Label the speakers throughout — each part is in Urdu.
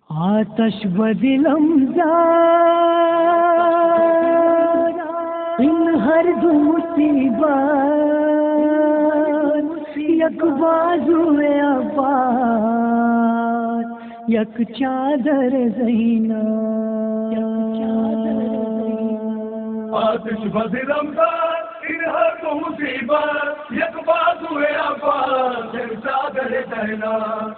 Speaker 1: آتش بدلم زار ان ہر دو مصیبت یک بازو عباس یک چادر زینب
Speaker 2: آتش بدلم زار ان ہر دو مصیبت یک بازو عباس یک چادر زینب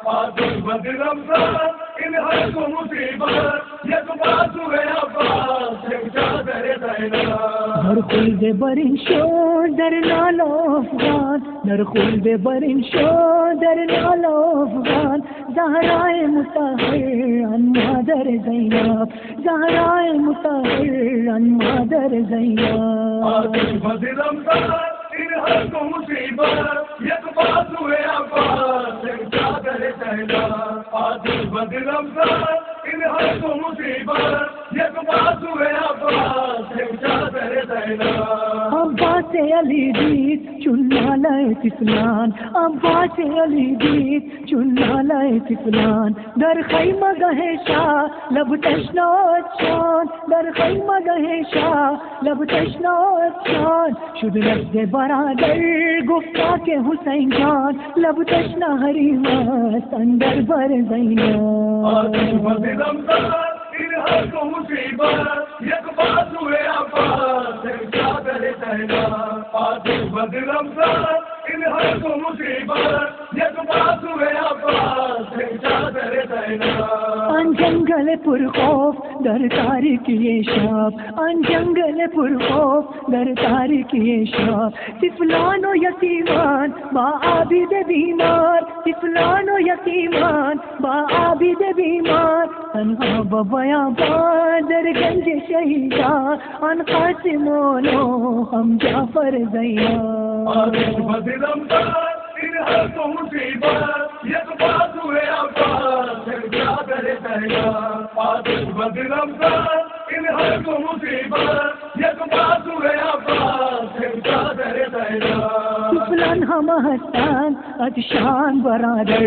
Speaker 2: آتش بدلم زار ان ہر کو مصیبت یک بازو عباس یک چادر زینب
Speaker 1: در خلد برین شو در نال افغان در خلد برین شو در نال افغان زہرائے مطہر ان مادر زینب زہرائے مطہر ان مادر زینب
Speaker 2: آتش بدلم زار ان ہر کو مصیبت یک بازو عباس یک چادر زینب آتش بدلم زار ان ہر کو مصیبت یک بازو عباس یک چادر زینب
Speaker 1: عباس علی دید چنا لائے طفلان عباس علی دید چنا لائے طفلان در خیمہ گہے شاہ لب تشنات شان در خیمہ گہے شاہ لب تشنات شان شد نزد برادر گفتا کہ حسین جان لب تشنا حریمت اندر بر زینب
Speaker 2: آتش بدلم زار ان ہر کو مصیبت یک بازو عباس یک چادر زینب آتش بدلم زار ان ہر کو مصیبت یک بازو عباس یک چادر زینب
Speaker 1: آن جنگل پر خوف در تاریکی شب آن جنگل پر خوف در تاریکی شب طفلان و یتیمان با عابد بیمار طفلان و یتیمان با عابد بیمار تنہا بیابان در گنج شہیدہ آن قاسمونو ہم جعفر زینب
Speaker 2: آتش بدلم زار ان ہر کو مصیبت یک بازو عباس یک چادر زینب آتش بدلم زار ان ہر کو مصیبت یک بازو عباس یک چادر زینب
Speaker 1: طفلان ہم ہستان ادشان برادر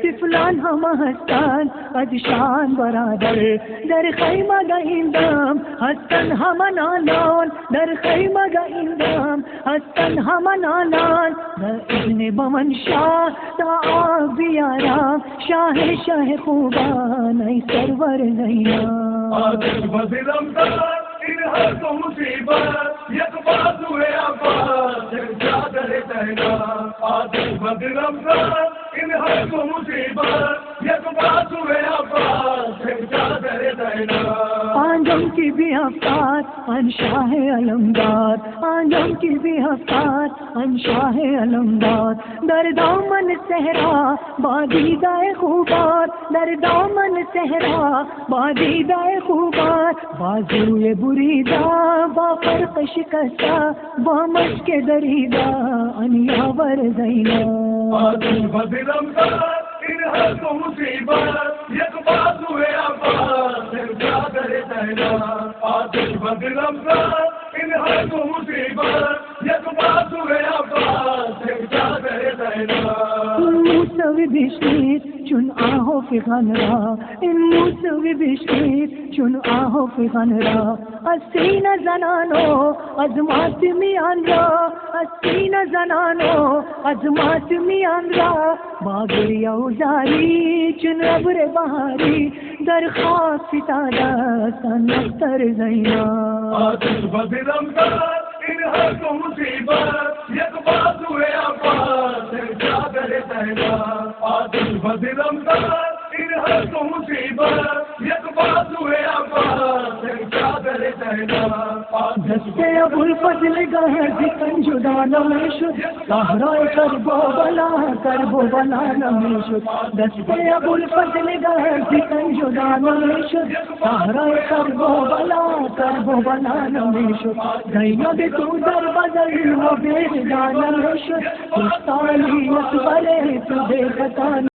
Speaker 1: طفلان ہم ہستان ادشان برادر در خیمہ گئندام ہستن ہم نالان در خیمہ گئندام ہستن ہم نالان در ابن بمن شاہ تا آگ بیارام شاہ شاہ خوبان ای سرور زینب
Speaker 2: آتش بدلم زار ان ہر کو مصیبت یک بازو عباس یک چادر زینب آتش بدلم زار ان ہر کو مصیبت یک بازو عباس یک چادر زینب
Speaker 1: آنجم کی بھی افطار ان شاہ علمدار آنجم کی بھی افطار ان شاہ علمدار در دامن صحرا بادیدہ خوبار در دامن صحرا بادیدہ خوبار بازوی بریدہ با فرق شکستہ با مشک دریدہ ان یاور زینب
Speaker 2: آتش بدلم زار ان ہر کو مصیبت یک بازو عباس یک چادر زینب آتش بدلم زار ان ہر کو مصیبت یک بازو عباس یک چادر زینب
Speaker 1: موسوی بشنید چون آهو فغان را این موسوی بشنید چون آهو فغان را از سینه زنانو از ماتمیان را از سینه زنانو از ماتمیان را با گریه و زاری چون ابر بهاری در خواب فتاده سن اختر زینب
Speaker 2: آتش بدلم زار ان ہر کو مصیبت یک بازو عباس یک چادر زینب آتش بدلم زار ان ہر کو مصیبت یک بازو عباس یک چادر زینب
Speaker 1: دست ابوالفضل گهر دیکن جدا نمیشد صحرای کرب و بلا نمیشد دست ابوالفضل گهر دیکن جدا نمیشد صحرای کرب و بلا نمیشد زینب تو در بدر و بیدا نمیشد کشتالیت بله تو دیکھتا